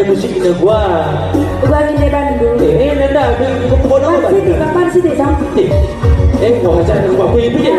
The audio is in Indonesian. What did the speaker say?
ada musik di gua. Ubangin deh Bandung. Nanda, aku mau Kapan sih deh, kapan sih deh, Sam? wah, acara gua ibu ya.